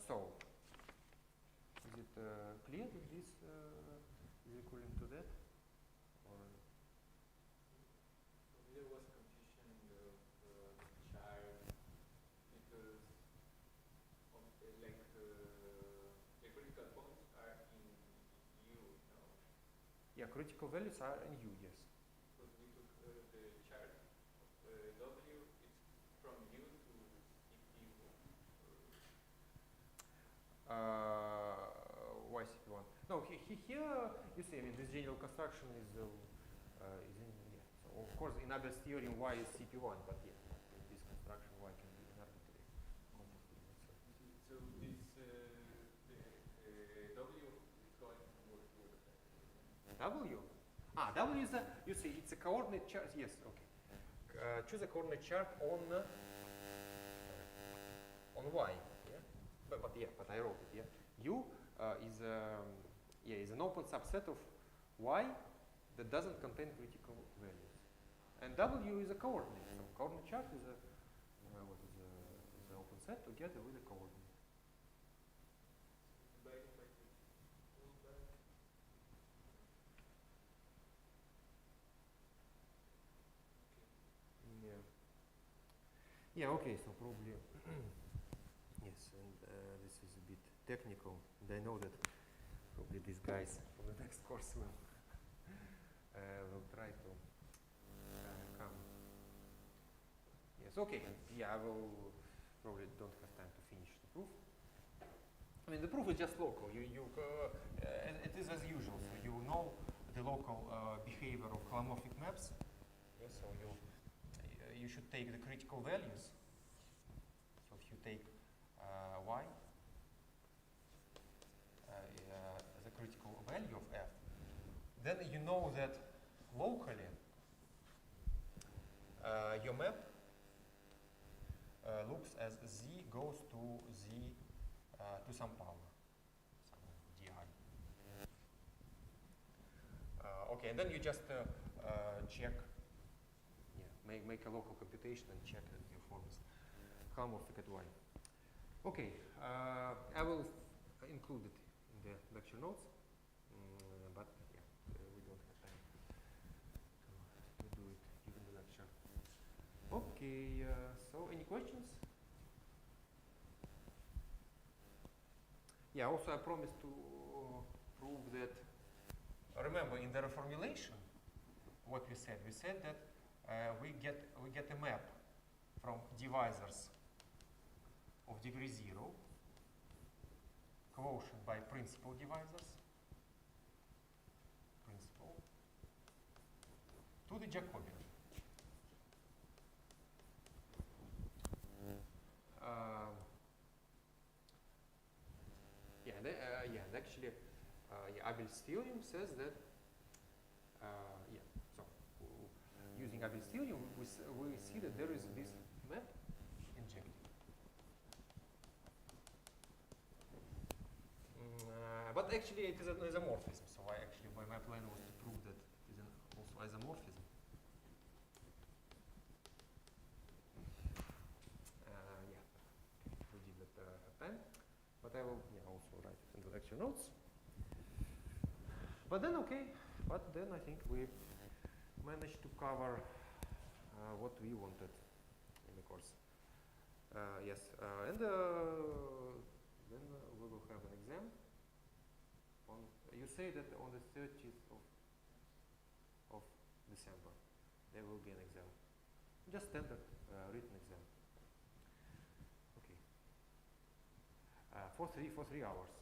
So is it clear if this is equivalent to that? Or There was confusion in the chart because of the critical points are in U, no? yeah, critical values are in U, yes. Because we took the why CP1? No, here you see, I mean, this general construction is in, yeah. So of course, in Abel's theorem, y is CP1, but yeah, in this construction, y can be an arbitrary quantity. So this W is going toward the W? W is a, you see, it's a coordinate chart. Yes, okay. Choose a coordinate chart on y. Yeah, but I wrote it. Yeah, U is an open subset of y that doesn't contain critical values, and W is a coordinate. So coordinate chart is a is an open set together with a coordinate. Yeah, okay, so probably, yes, and this is a bit technical, and I know that probably these guys from the next course will try to come. Yes, okay, yeah, I will probably don't have time to finish the proof. I mean, the proof is just local. It is as usual, so you know the local behavior of holomorphic maps. Yes, so you should take the critical values. So if you take y, the critical value of f, then you know that locally your map looks as z goes to z to some power, some di. Okay, and then you just check. Make a local computation and check that your form is holomorphic at y. Okay, I will include it in the lecture notes, but yeah, we don't have time to do it during the lecture. Okay, so any questions? Yeah, also I promised to prove that, remember in the reformulation, what we said that we get a map from divisors of degree 0, quotient by principal divisors, to the Jacobian. Actually, Abel's theorem says that. Using Abel's theorem, we see that there is this map injected. But actually, it is an isomorphism. So my plan was to prove that it is also isomorphism. We did not have time, but I will also write it in the lecture notes. But then, I think we managed to cover what we wanted in the course. Yes, and then we will have an exam. You say that on the 30th of December there will be an exam, just standard written exam. Okay, for 3 hours.